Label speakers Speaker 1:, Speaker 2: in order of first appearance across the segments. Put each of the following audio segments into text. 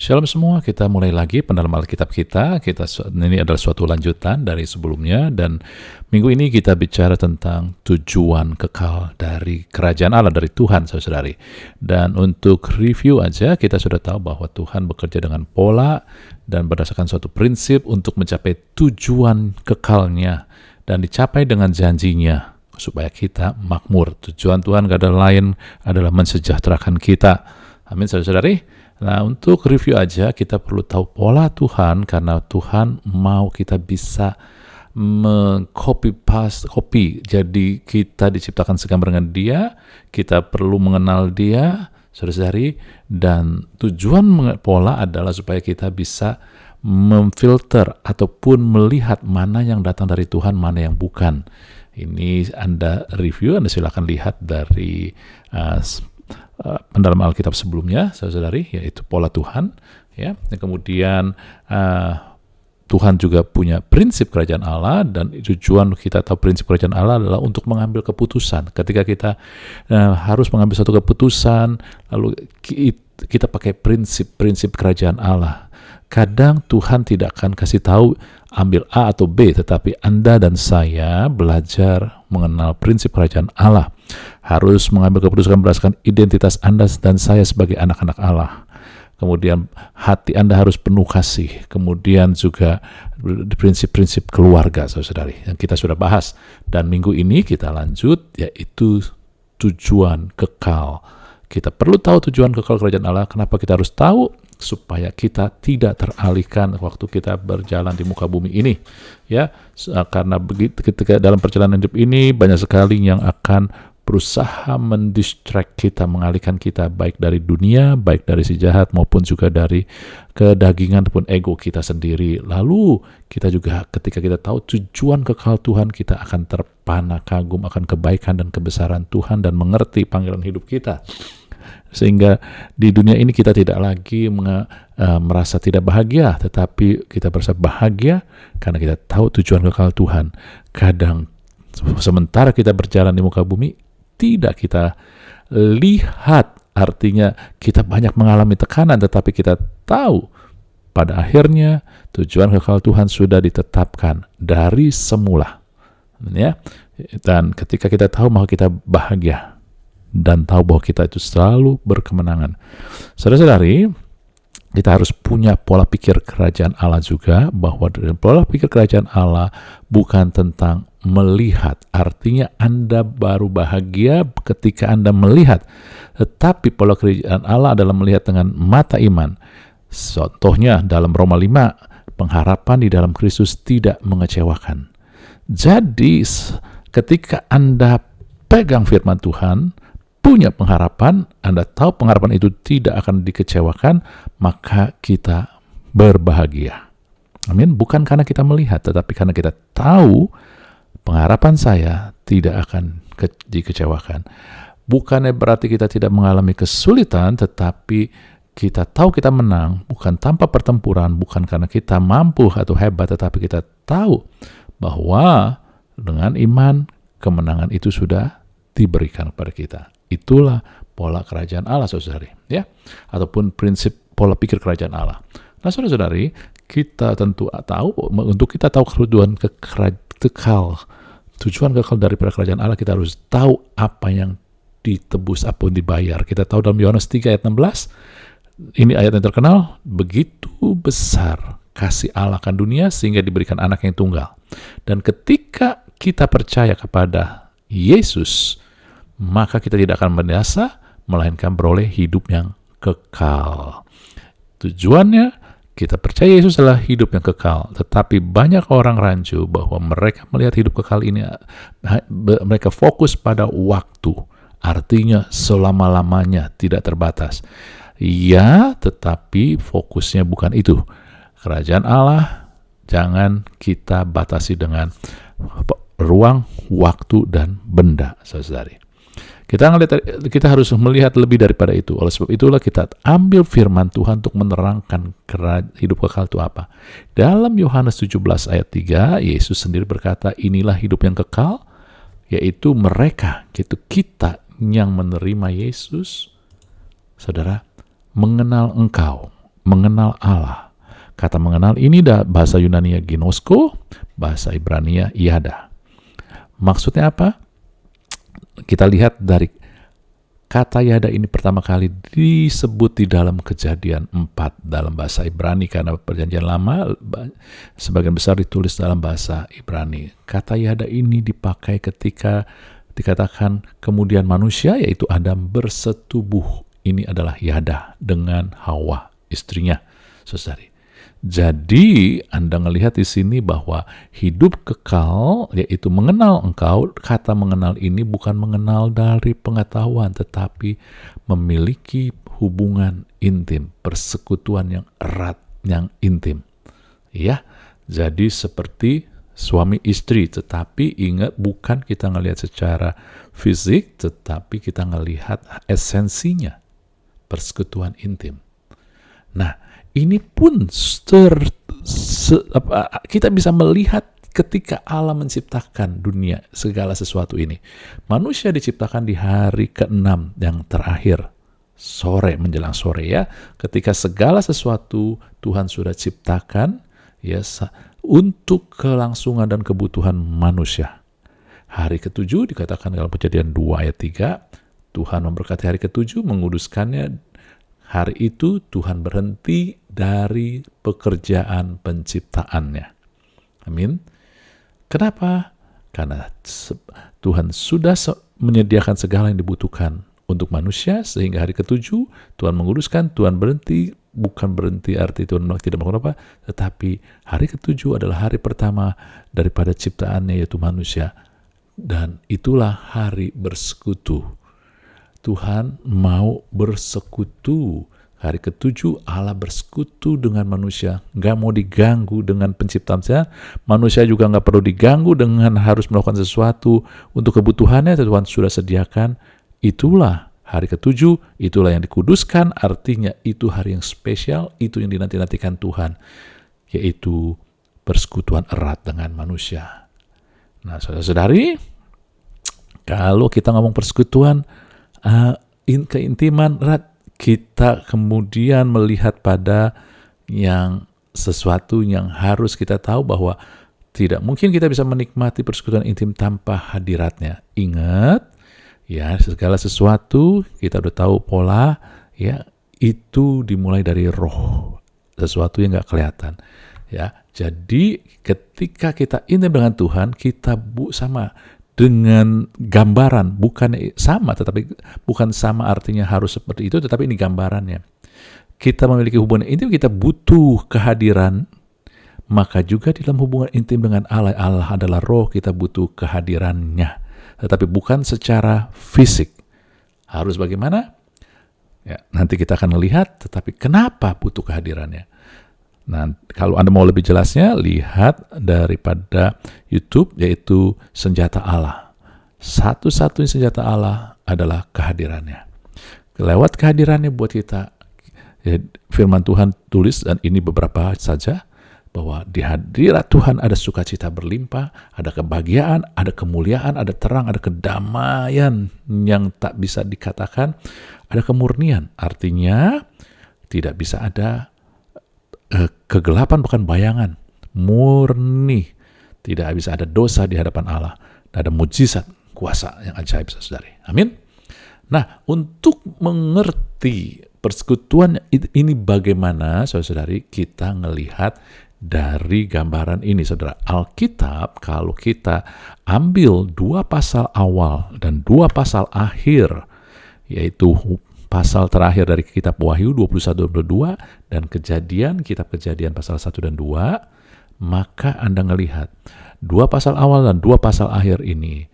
Speaker 1: Shalom semua, kita mulai lagi pendalaman Alkitab kita. Ini adalah suatu lanjutan dari sebelumnya, dan minggu ini kita bicara tentang tujuan kekal dari kerajaan Allah, dari Tuhan, saudari. Dan untuk review aja, kita sudah tahu bahwa Tuhan bekerja dengan pola dan berdasarkan suatu prinsip untuk mencapai tujuan kekalnya dan dicapai dengan janjinya supaya kita makmur. Tujuan Tuhan gak ada lain adalah mensejahterakan kita. Amin, saudari. Nah, untuk review aja, kita perlu tahu pola Tuhan, karena Tuhan mau kita bisa copy. Jadi kita diciptakan segambar dengan Dia, kita perlu mengenal Dia, saudari, dan tujuan pola adalah supaya kita bisa memfilter ataupun melihat mana yang datang dari Tuhan, mana yang bukan. Ini Anda review, Anda silakan lihat dari pendalaman Alkitab sebelumnya, saudari, yaitu pola Tuhan, ya. Dan kemudian Tuhan juga punya prinsip kerajaan Allah, dan tujuan kita tahu prinsip kerajaan Allah adalah untuk mengambil keputusan. Ketika kita harus mengambil satu keputusan, lalu kita pakai prinsip kerajaan Allah. Kadang Tuhan tidak akan kasih tahu ambil A atau B, tetapi Anda dan saya belajar mengenal prinsip kerajaan Allah. Harus mengambil keputusan berdasarkan identitas Anda dan saya sebagai anak-anak Allah. Kemudian hati Anda harus penuh kasih. Kemudian juga prinsip-prinsip keluarga, saudari, yang kita sudah bahas. Dan minggu ini kita lanjut, yaitu tujuan kekal. Kita perlu tahu tujuan kekal kerajaan Allah. Kenapa kita harus tahu? Supaya kita tidak teralihkan waktu kita berjalan di muka bumi ini, ya. Karena begitu, ketika dalam perjalanan hidup ini banyak sekali yang akan berusaha mendistract kita, mengalihkan kita, baik dari dunia, baik dari si jahat, maupun juga dari kedagingan ataupun ego kita sendiri. Lalu kita juga ketika kita tahu tujuan kekal Tuhan, kita akan terpana kagum akan kebaikan dan kebesaran Tuhan dan mengerti panggilan hidup kita. Sehingga di dunia ini kita tidak lagi merasa tidak bahagia, tetapi kita merasa bahagia karena kita tahu tujuan kekal Tuhan. Kadang sementara kita berjalan di muka bumi, tidak kita lihat, artinya kita banyak mengalami tekanan, tetapi kita tahu pada akhirnya tujuan kekal Tuhan sudah ditetapkan dari semula, ya. Dan ketika kita tahu bahwa kita bahagia dan tahu bahwa kita itu selalu berkemenangan, saudara-saudari, kita harus punya pola pikir kerajaan Allah juga, bahwa pola pikir kerajaan Allah bukan tentang melihat, artinya Anda baru bahagia ketika Anda melihat, tetapi pola kerajaan Allah adalah melihat dengan mata iman. Contohnya dalam Roma 5, pengharapan di dalam Kristus tidak mengecewakan. Jadi ketika Anda pegang firman Tuhan, punya pengharapan, Anda tahu pengharapan itu tidak akan dikecewakan, maka kita berbahagia. Amin. Bukan karena kita melihat, tetapi karena kita tahu pengharapan saya tidak akan dikecewakan. Bukannya berarti kita tidak mengalami kesulitan, tetapi kita tahu kita menang, bukan tanpa pertempuran, bukan karena kita mampu atau hebat, tetapi kita tahu bahwa dengan iman, kemenangan itu sudah diberikan kepada kita. Itulah pola kerajaan Allah, saudari, ya, ataupun prinsip pola pikir kerajaan Allah. Nah, saudari, kita tentu tahu, untuk kita tahu tujuan kekal dari kerajaan Allah, kita harus tahu apa yang ditebus, apa yang dibayar. Kita tahu dalam Yohanes 3 ayat 16, ini ayat yang terkenal, begitu besar kasih Allah akan dunia sehingga diberikan anak yang tunggal. Dan ketika kita percaya kepada Yesus, maka kita tidak akan binasa, melainkan beroleh hidup yang kekal. Tujuannya, kita percaya Yesus adalah hidup yang kekal, tetapi banyak orang rancu bahwa mereka melihat hidup kekal ini, mereka fokus pada waktu, artinya selama-lamanya, tidak terbatas. Ya, tetapi fokusnya bukan itu. Kerajaan Allah jangan kita batasi dengan ruang, waktu, dan benda, saudari. Kita harus melihat lebih daripada itu. Oleh sebab itulah kita ambil firman Tuhan untuk menerangkan hidup kekal itu apa. Dalam Yohanes 17 ayat 3, Yesus sendiri berkata, inilah hidup yang kekal, yaitu mereka, yaitu kita yang menerima Yesus, saudara, mengenal Engkau, mengenal Allah. Kata mengenal ini bahasa Yunani ginosko, bahasa Ibrani iada. Maksudnya apa? Kita lihat dari kata yada ini pertama kali disebut di dalam Kejadian 4 dalam bahasa Ibrani, karena Perjanjian Lama sebagian besar ditulis dalam bahasa Ibrani. Kata yada ini dipakai ketika dikatakan kemudian manusia, yaitu Adam, bersetubuh. Ini adalah yada dengan Hawa, istrinya, saudari. Jadi Anda melihat di sini bahwa hidup kekal, yaitu mengenal Engkau. Kata mengenal ini bukan mengenal dari pengetahuan, tetapi memiliki hubungan intim, persekutuan yang erat, yang intim. Ya, jadi seperti suami istri, tetapi ingat bukan kita ngelihat secara fisik, tetapi kita ngelihat esensinya, persekutuan intim. Nah, ini pun kita bisa melihat ketika Allah menciptakan dunia, segala sesuatu ini. Manusia diciptakan di hari ke-6 yang terakhir, sore menjelang sore ya, ketika segala sesuatu Tuhan sudah ciptakan ya untuk kelangsungan dan kebutuhan manusia. Hari ke-7 dikatakan dalam Kejadian 2 ayat 3, Tuhan memberkati hari ke-7, menguduskannya. Hari itu Tuhan berhenti dari pekerjaan penciptaannya. Amin. Kenapa? Karena Tuhan sudah menyediakan segala yang dibutuhkan untuk manusia, sehingga hari ke-7 Tuhan menguduskan, Tuhan berhenti. Bukan berhenti arti Tuhan tidak melakukan apa, tetapi hari ke-7 adalah hari pertama daripada ciptaannya, yaitu manusia. Dan itulah hari bersekutu. Tuhan mau bersekutu. Hari ke-7 Allah bersekutu dengan manusia. Gak mau diganggu dengan penciptaannya. Manusia juga gak perlu diganggu dengan harus melakukan sesuatu untuk kebutuhannya. Tuhan sudah sediakan. Itulah hari ke-7. Itulah yang dikuduskan. Artinya itu hari yang spesial. Itu yang dinanti-nantikan Tuhan. Yaitu persekutuan erat dengan manusia. Nah, saudara-saudari, kalau kita ngomong persekutuan, keintiman erat, kita kemudian melihat pada yang sesuatu yang harus kita tahu bahwa tidak mungkin kita bisa menikmati persekutuan intim tanpa hadiratnya. Ingat, ya, segala sesuatu kita udah tahu pola, ya, itu dimulai dari roh, sesuatu yang nggak kelihatan. Ya, jadi ketika kita intim dengan Tuhan, kita sama dengan gambaran, bukan sama, tetapi bukan sama artinya harus seperti itu, tetapi ini gambarannya. Kita memiliki hubungan intim, kita butuh kehadiran, maka juga dalam hubungan intim dengan Allah, Allah adalah roh, kita butuh kehadirannya, tetapi bukan secara fisik. Harus bagaimana? Ya, nanti kita akan melihat, tetapi kenapa butuh kehadirannya? Nah, kalau Anda mau lebih jelasnya, lihat daripada YouTube, yaitu senjata Allah. Satu-satunya senjata Allah adalah kehadirannya. Lewat kehadirannya buat kita, ya, firman Tuhan tulis, dan ini beberapa saja, bahwa di hadirat Tuhan ada sukacita berlimpah, ada kebahagiaan, ada kemuliaan, ada terang, ada kedamaian yang tak bisa dikatakan, ada kemurnian. Artinya, tidak bisa ada kegelapan, bukan bayangan, murni. Tidak bisa ada dosa di hadapan Allah. Ada mujizat, kuasa yang ajaib, saudari. Amin. Nah, untuk mengerti persekutuan ini bagaimana, saudari, kita ngelihat dari gambaran ini, saudara. Alkitab, kalau kita ambil 2 pasal awal dan 2 pasal akhir, yaitu pasal terakhir dari kitab Wahyu 21-22 dan kitab Kejadian pasal 1 dan 2, maka Anda melihat 2 pasal awal dan 2 pasal akhir ini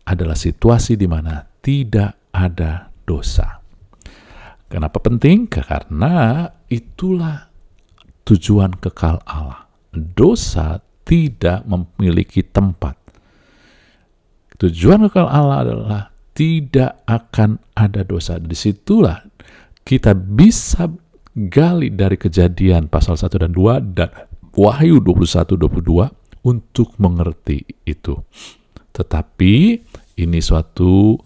Speaker 1: adalah situasi di mana tidak ada dosa. Kenapa penting? Karena itulah tujuan kekal Allah. Dosa tidak memiliki tempat. Tujuan kekal Allah adalah tidak akan ada dosa. Disitulah kita bisa gali dari Kejadian pasal 1 dan 2 dan Wahyu 21-22 untuk mengerti itu. Tetapi ini suatu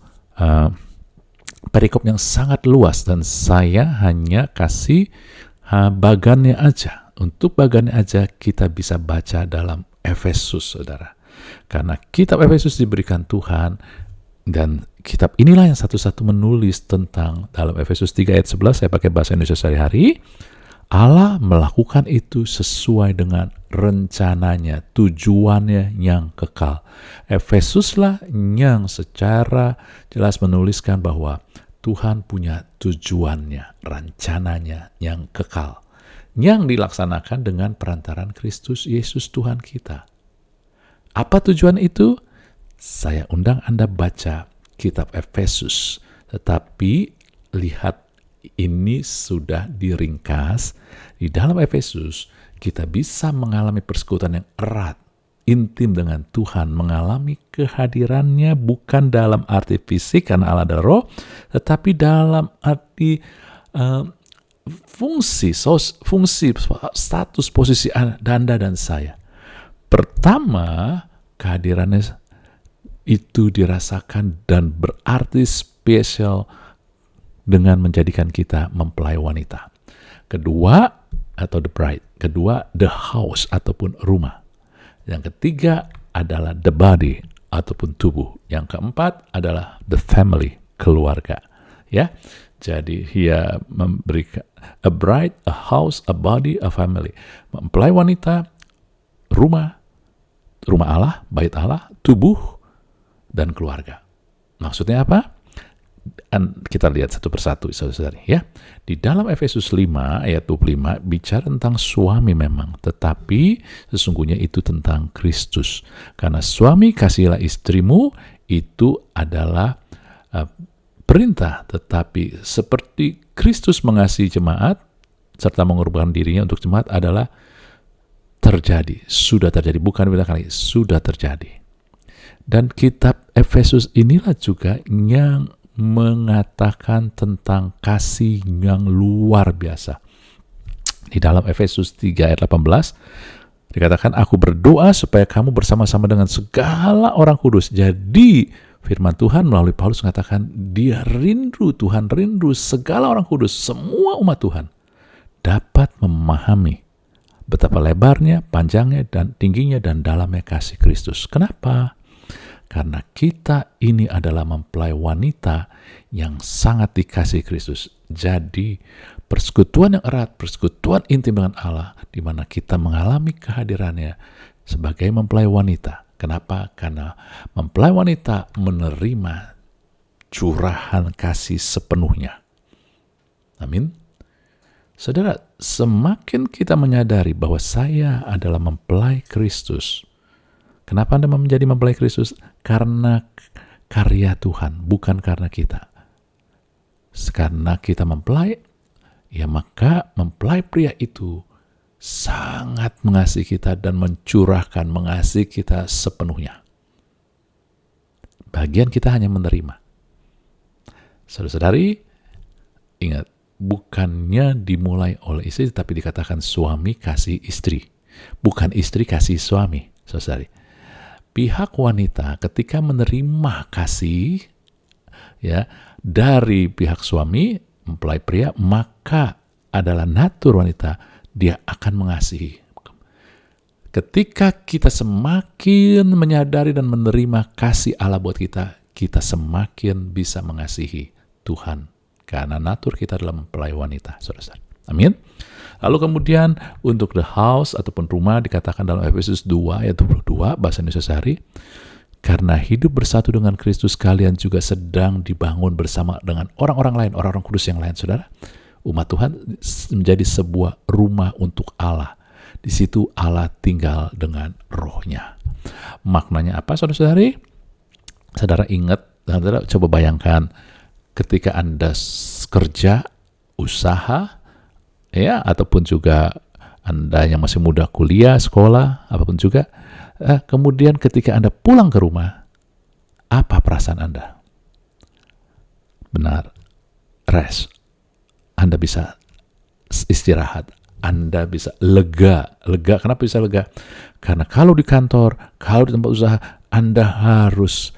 Speaker 1: perikop yang sangat luas, dan saya hanya kasih bagannya aja. Untuk bagannya aja kita bisa baca dalam Efesus, saudara. Karena kitab Efesus diberikan Tuhan, dan kitab inilah yang satu-satu menulis tentang, dalam Efesus 3 ayat 11, saya pakai bahasa Indonesia sehari-hari, Allah melakukan itu sesuai dengan rencananya, tujuannya yang kekal. Efesuslah yang secara jelas menuliskan bahwa Tuhan punya tujuannya, rencananya yang kekal, yang dilaksanakan dengan perantaran Kristus Yesus Tuhan kita. Apa tujuan itu? Saya undang Anda baca kitab Efesus, tetapi lihat, ini sudah diringkas. Di dalam Efesus, kita bisa mengalami persekutuan yang erat, intim dengan Tuhan, mengalami kehadirannya bukan dalam arti fisik karena Allah adalah roh, tetapi dalam arti fungsi, status, posisi Anda dan saya. Pertama, kehadirannya itu dirasakan dan berarti spesial dengan menjadikan kita mempelai wanita. Kedua, atau the bride. Kedua, the house ataupun rumah. Yang ketiga adalah the body ataupun tubuh. Yang keempat adalah the family, keluarga. Ya, jadi dia memberikan a bride, a house, a body, a family. Mempelai wanita, rumah Allah, bait Allah, tubuh, dan keluarga. Maksudnya apa? Kita lihat satu persatu, saudara-saudari, ya. Di dalam Efesus 5 ayat 25 bicara tentang suami memang, tetapi sesungguhnya itu tentang Kristus. Karena suami kasihilah istrimu itu adalah perintah, tetapi seperti Kristus mengasihi jemaat serta mengorbankan dirinya untuk jemaat adalah terjadi, sudah terjadi, bukan bila kali, sudah terjadi. Dan kitab Efesus inilah juga yang mengatakan tentang kasih yang luar biasa. Di dalam Efesus 3 ayat 18 dikatakan, aku berdoa supaya kamu bersama-sama dengan segala orang kudus. Jadi firman Tuhan melalui Paulus mengatakan dia rindu, Tuhan rindu segala orang kudus, semua umat Tuhan dapat memahami betapa lebarnya, panjangnya, dan tingginya, dan dalamnya kasih Kristus. Kenapa? Karena kita ini adalah mempelai wanita yang sangat dikasihi Kristus. Jadi persekutuan yang erat, persekutuan intim dengan Allah, di mana kita mengalami kehadirannya sebagai mempelai wanita. Kenapa? Karena mempelai wanita menerima curahan kasih sepenuhnya. Amin. Saudara, semakin kita menyadari bahwa saya adalah mempelai Kristus. Kenapa Anda menjadi mempelai Kristus? Karena karya Tuhan, bukan karena kita. Karena kita mempelai, ya maka mempelai pria itu sangat mengasihi kita dan mencurahkan mengasihi kita sepenuhnya. Bagian kita hanya menerima. Saudara-saudari, ingat, bukannya dimulai oleh istri, tapi dikatakan suami kasih istri. Bukan istri kasih suami, saudari. Pihak wanita ketika menerima kasih ya dari pihak suami, mempelai pria, maka adalah natur wanita, dia akan mengasihi. Ketika kita semakin menyadari dan menerima kasih Allah buat kita, kita semakin bisa mengasihi Tuhan. Karena natur kita adalah mempelai wanita, saudara. Amin. Lalu kemudian untuk the house ataupun rumah dikatakan dalam Efesus 2 ayat 22 bahasa Indonesia sehari, karena hidup bersatu dengan Kristus kalian juga sedang dibangun bersama dengan orang-orang lain, orang-orang kudus yang lain, saudara. Umat Tuhan menjadi sebuah rumah untuk Allah. Di situ Allah tinggal dengan rohnya. Maknanya apa, saudara-saudari? Saudara ingat, saudara coba bayangkan ketika Anda kerja, usaha, ya, ataupun juga Anda yang masih muda kuliah, sekolah, apapun juga, kemudian ketika Anda pulang ke rumah, apa perasaan Anda? Benar, rest. Anda bisa istirahat, Anda bisa lega. Kenapa bisa lega? Karena kalau di kantor, kalau di tempat usaha, Anda harus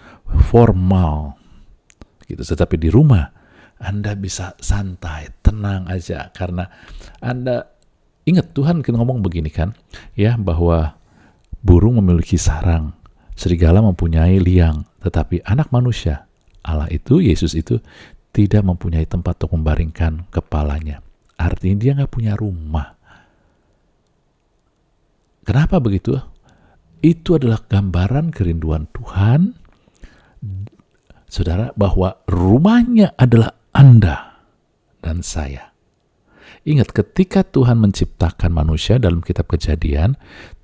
Speaker 1: formal, gitu. Tetapi di rumah, Anda bisa santai, tenang aja, karena Anda ingat Tuhan ngomong begini kan, ya, bahwa burung memiliki sarang, serigala mempunyai liang, tetapi anak manusia, Allah itu, Yesus itu, tidak mempunyai tempat untuk membaringkan kepalanya. Artinya dia nggak punya rumah. Kenapa begitu? Itu adalah gambaran kerinduan Tuhan, saudara, bahwa rumahnya adalah Anda dan saya. Ingat, ketika Tuhan menciptakan manusia dalam kitab Kejadian,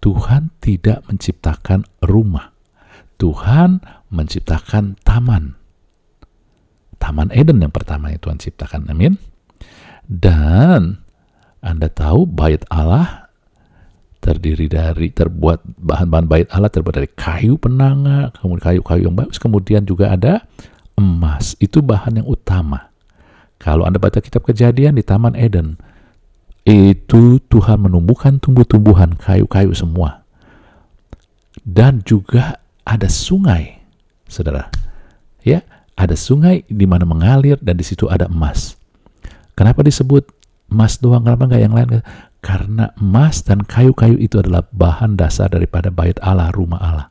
Speaker 1: Tuhan tidak menciptakan rumah. Tuhan menciptakan taman. Taman Eden yang pertama yang Tuhan ciptakan, amin. Dan Anda tahu bait Allah terbuat bahan-bahan bait Allah terbuat dari kayu penanga, kemudian kayu-kayu yang bagus, kemudian juga ada emas. Itu bahan yang utama. Kalau Anda baca kitab Kejadian di Taman Eden, itu Tuhan menumbuhkan tumbuh-tumbuhan, kayu-kayu semua. Dan juga ada sungai, saudara. Ya, ada sungai di mana mengalir dan di situ ada emas. Kenapa disebut emas doang? Kenapa nggak yang lain? Karena emas dan kayu-kayu itu adalah bahan dasar daripada bait Allah, rumah Allah.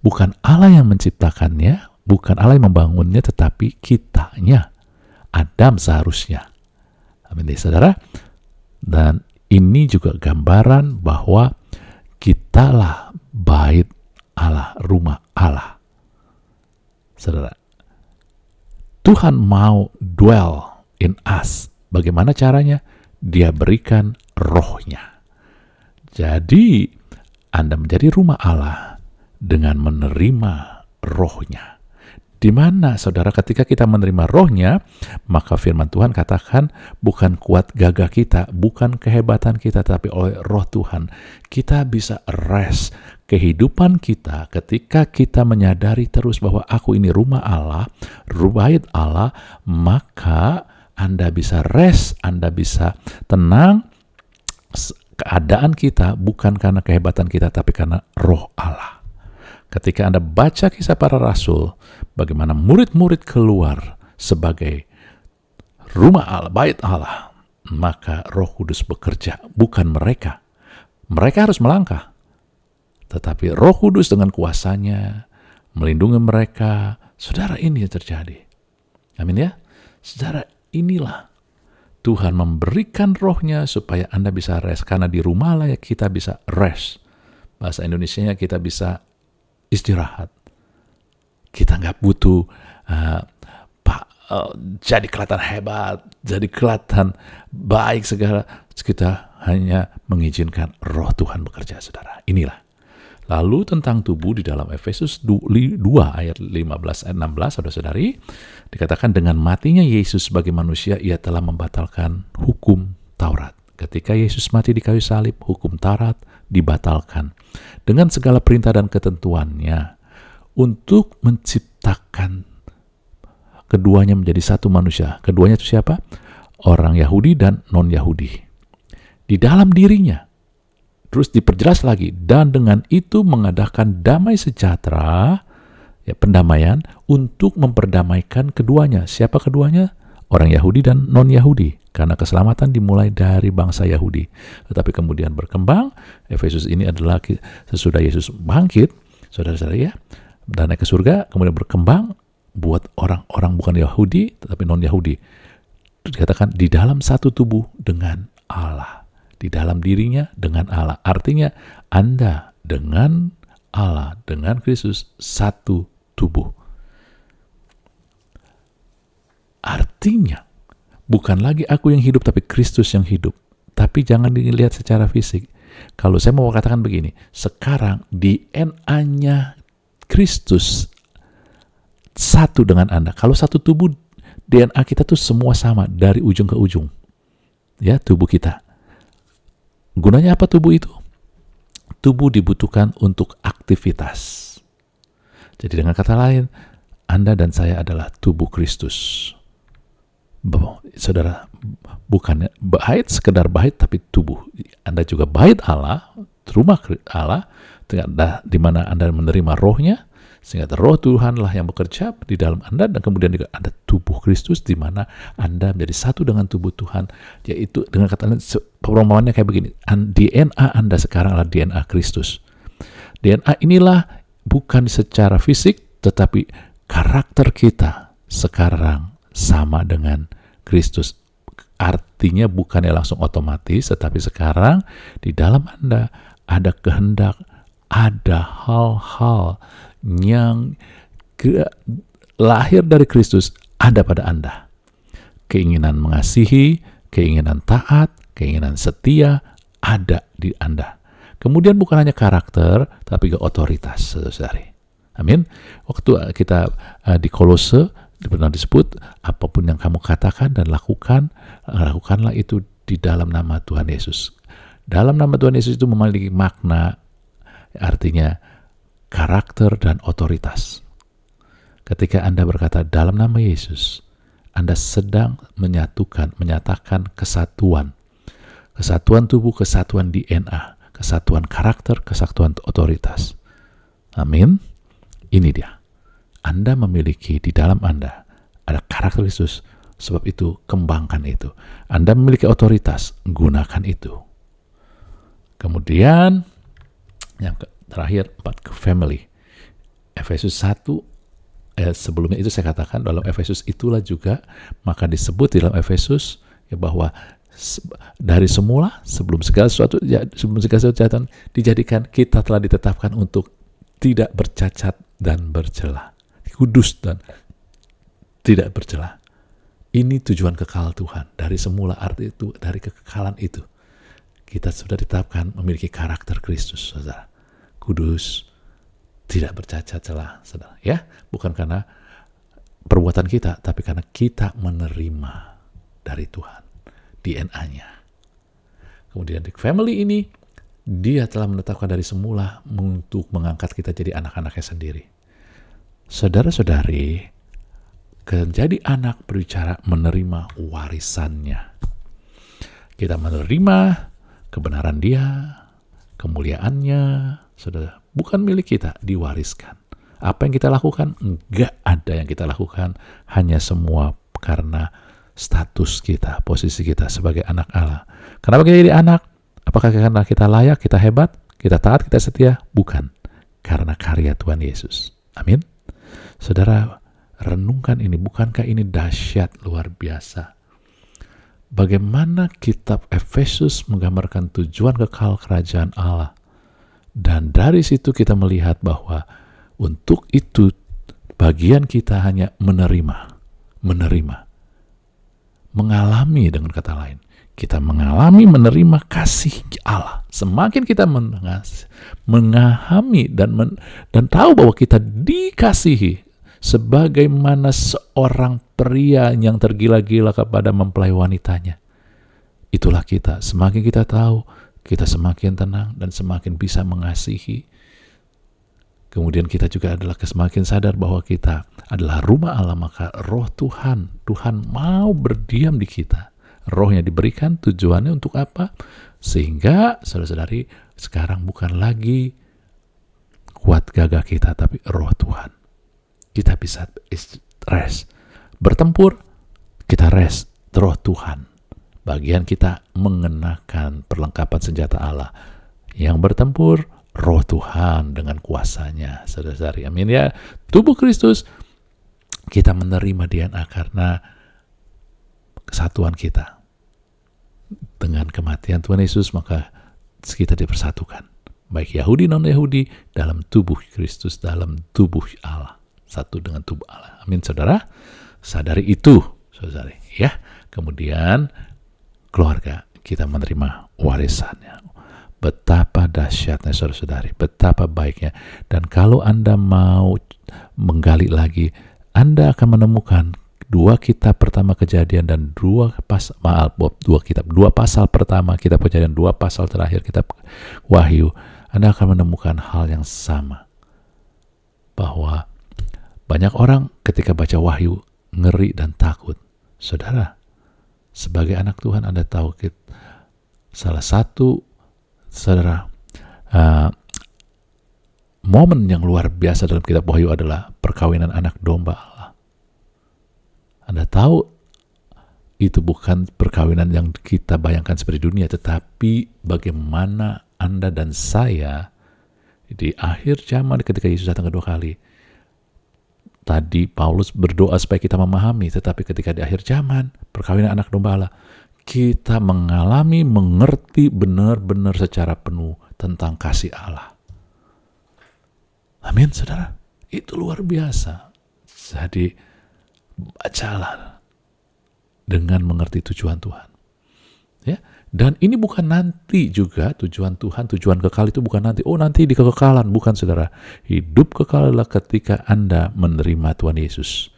Speaker 1: Bukan Allah yang menciptakannya, bukan Allah yang membangunnya, tetapi kitanya, Adam seharusnya. Amin, saudara. Dan ini juga gambaran bahwa kitalah bait Allah, rumah Allah. Saudara, Tuhan mau dwell in us. Bagaimana caranya? Dia berikan rohnya. Jadi Anda menjadi rumah Allah dengan menerima rohnya. Di mana, saudara, ketika kita menerima rohnya, maka firman Tuhan katakan bukan kuat gagah kita, bukan kehebatan kita, tapi oleh roh Tuhan kita bisa rest. Kehidupan kita ketika kita menyadari terus bahwa aku ini rumah Allah, bait Allah, maka Anda bisa rest, Anda bisa tenang. Keadaan kita bukan karena kehebatan kita, tapi karena roh Allah. Ketika Anda baca Kisah Para Rasul, bagaimana murid-murid keluar sebagai rumah Allah, bait Allah, maka Roh Kudus bekerja, bukan mereka. Mereka harus melangkah, tetapi Roh Kudus dengan kuasanya melindungi mereka. Saudara, ini yang terjadi. Amin ya. Saudara, inilah Tuhan memberikan rohnya supaya Anda bisa rest. Karena di rumah Allah ya kita bisa rest. Bahasa Indonesianya kita bisa istirahat. Kita nggak butuh jadi kelihatan hebat, jadi kelihatan baik segala. Kita hanya mengizinkan roh Tuhan bekerja, saudara. Inilah. Lalu tentang tubuh di dalam Efesus 2 ayat 15 ayat 16, saudara-saudari, dikatakan dengan matinya Yesus sebagai manusia, ia telah membatalkan hukum Taurat. Ketika Yesus mati di kayu salib, hukum Taurat dibatalkan dengan segala perintah dan ketentuannya untuk menciptakan keduanya menjadi satu manusia. Keduanya itu siapa? Orang Yahudi dan non-Yahudi. Di dalam dirinya. Terus diperjelas lagi, dan dengan itu mengadakan damai sejahtera, ya, pendamaian, untuk memperdamaikan keduanya. Siapa keduanya? Orang Yahudi dan non-Yahudi. Karena keselamatan dimulai dari bangsa Yahudi. Tetapi kemudian berkembang, Efesus ini adalah sesudah Yesus bangkit, saudara-saudara ya, dan naik ke surga, kemudian berkembang buat orang-orang bukan Yahudi, tetapi non-Yahudi. Dikatakan di dalam satu tubuh dengan Allah. Di dalam dirinya dengan Allah. Artinya Anda dengan Allah, dengan Kristus, satu tubuh. Artinya bukan lagi aku yang hidup, tapi Kristus yang hidup. Tapi jangan dilihat secara fisik. Kalau saya mau katakan begini, sekarang DNA-nya Kristus satu dengan Anda. Kalau satu tubuh, DNA kita tuh semua sama dari ujung ke ujung. Ya, tubuh kita. Gunanya apa tubuh itu? Tubuh dibutuhkan untuk aktivitas. Jadi dengan kata lain, Anda dan saya adalah tubuh Kristus. Saudara, bukan bait sekedar bait, tapi tubuh. Anda juga bait Allah, rumah Allah, di mana Anda menerima rohnya, Sehingga roh Tuhanlah yang bekerja di dalam Anda, dan kemudian juga ada tubuh Kristus di mana Anda menjadi satu dengan tubuh Tuhan. Yaitu dengan kata lain, perumpamannya kayak begini, DNA Anda sekarang adalah DNA Kristus. DNA inilah bukan secara fisik, tetapi karakter kita sekarang sama dengan Kristus. Artinya bukannya langsung otomatis, tetapi sekarang di dalam Anda ada kehendak, ada hal-hal yang lahir dari Kristus ada pada Anda. Keinginan mengasihi, keinginan taat, keinginan setia ada di Anda. Kemudian bukan hanya karakter, tapi juga otoritas, saudari. Amin. Waktu kita di Kolose pernah disebut, apapun yang kamu katakan dan lakukanlah itu di dalam nama Tuhan Yesus. Dalam nama Tuhan Yesus itu memiliki makna, artinya karakter dan otoritas. Ketika Anda berkata dalam nama Yesus, Anda sedang menyatakan kesatuan. Kesatuan tubuh, kesatuan DNA, kesatuan karakter, kesatuan otoritas. Amin. Ini dia. Anda memiliki di dalam Anda ada karakter Kristus, sebab itu kembangkan itu. Anda memiliki otoritas, gunakan itu. Kemudian yang terakhir, 4, ke family. Efesus 1, sebelumnya itu saya katakan dalam Efesus itulah juga, maka disebut di dalam Efesus ya bahwa dari semula sebelum segala sesuatu dijadikan, kita telah ditetapkan untuk tidak bercacat dan bercela, kudus dan tidak bercela. Ini tujuan kekal Tuhan dari semula, arti itu dari kekekalan itu. Kita sudah ditetapkan memiliki karakter Kristus, saudara. Kudus, tidak bercacat celah, saudara. Ya, bukan karena perbuatan kita, tapi karena kita menerima dari Tuhan DNA-nya. Kemudian di family ini, Dia telah menetapkan dari semula untuk mengangkat kita jadi anak-anaknya sendiri. Saudara-saudari, menjadi anak berbicara menerima warisannya. Kita menerima kebenaran Dia, kemuliaannya, saudara, bukan milik kita, diwariskan. Apa yang kita lakukan? Enggak ada yang kita lakukan, hanya semua karena status kita, posisi kita sebagai anak Allah. Kenapa kita jadi anak? Apakah karena kita layak, kita hebat, kita taat, kita setia? Bukan. Karena karya Tuhan Yesus. Amin. Saudara, renungkan ini. Bukankah ini dahsyat luar biasa? Bagaimana kitab Efesus menggambarkan tujuan kekal kerajaan Allah. Dan dari situ kita melihat bahwa untuk itu bagian kita hanya menerima. Mengalami, dengan kata lain. Kita mengalami, menerima kasih Allah. Semakin kita mengahami dan tahu bahwa kita dikasihi, sebagaimana seorang pria yang tergila-gila kepada mempelai wanitanya. Itulah kita. Semakin kita tahu, kita semakin tenang dan semakin bisa mengasihi. Kemudian kita juga adalah semakin sadar bahwa kita adalah rumah Allah, maka roh Tuhan mau berdiam di kita. Rohnya diberikan, tujuannya untuk apa? Sehingga saudara-saudari sekarang bukan lagi kuat gagah kita, tapi roh Tuhan. Kita bisa rest. Bertempur, kita rest, roh Tuhan. Bagian kita mengenakan perlengkapan senjata Allah. Yang bertempur, roh Tuhan dengan kuasanya, saudara-saudari. Amin ya. Tubuh Kristus, kita menerima DNA karena kesatuan kita. Dengan kematian Tuhan Yesus, maka kita dipersatukan. Baik Yahudi, non-Yahudi, dalam tubuh Kristus, dalam tubuh Allah. Satu dengan tubuh Allah. Amin, saudara. Sadari itu, saudari. Ya. Kemudian, keluarga, kita menerima warisannya. Betapa dahsyatnya, saudara-saudari. Betapa baiknya. Dan kalau Anda mau menggali lagi, Anda akan menemukan 2 kitab pertama Kejadian dan 2 pasal pertama kitab Kejadian, 2 pasal terakhir kitab Wahyu. Anda akan menemukan hal yang sama. Bahwa banyak orang ketika baca Wahyu ngeri dan takut. Saudara, sebagai anak Tuhan Anda tahu salah satu saudara momen yang luar biasa dalam kitab Wahyu adalah perkawinan anak domba Allah. Anda tahu itu bukan perkawinan yang kita bayangkan seperti dunia, tetapi bagaimana Anda dan saya di akhir zaman ketika Yesus datang kedua kali. Tadi Paulus berdoa supaya kita memahami, tetapi ketika di akhir zaman, perkawinan anak domba Allah, kita mengalami, mengerti benar-benar secara penuh tentang kasih Allah. Amin, saudara. Itu luar biasa. Jadi, bacalah dengan mengerti tujuan Tuhan. Ya, dan ini bukan nanti juga tujuan Tuhan, tujuan kekal itu bukan nanti. Oh, nanti di kekekalan, bukan, saudara. Hidup kekal adalah ketika Anda menerima Tuhan Yesus.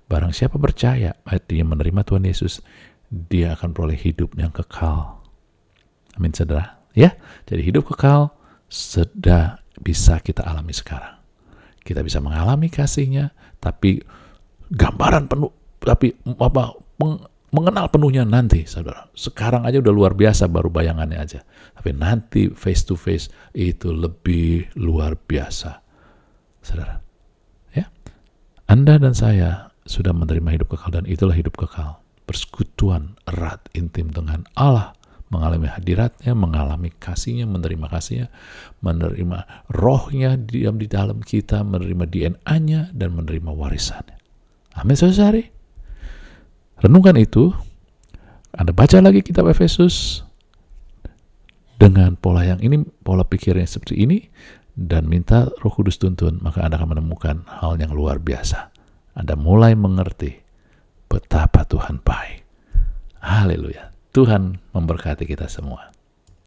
Speaker 1: Barang siapa percaya, artinya menerima Tuhan Yesus, dia akan peroleh hidup yang kekal. Amin, saudara. Ya, jadi hidup kekal sudah bisa kita alami sekarang. Kita bisa mengalami kasih-Nya, tapi gambaran penuh, tapi mengenal penuhnya nanti, saudara. Sekarang aja udah luar biasa, baru bayangannya aja. Tapi nanti face to face itu lebih luar biasa, saudara. Ya, Anda dan saya sudah menerima hidup kekal, dan itulah hidup kekal. Persekutuan erat, intim dengan Allah, mengalami hadirat-Nya, mengalami kasih-Nya, menerima kasih-Nya, menerima roh-Nya diam di dalam kita, menerima DNA-Nya, dan menerima warisan-Nya. Amin, saudari. Renungkan itu, Anda baca lagi kitab Efesus dengan pola yang ini, pola pikir yang seperti ini, dan minta Roh Kudus tuntun, maka Anda akan menemukan hal yang luar biasa. Anda mulai mengerti betapa Tuhan baik. Haleluya. Tuhan memberkati kita semua.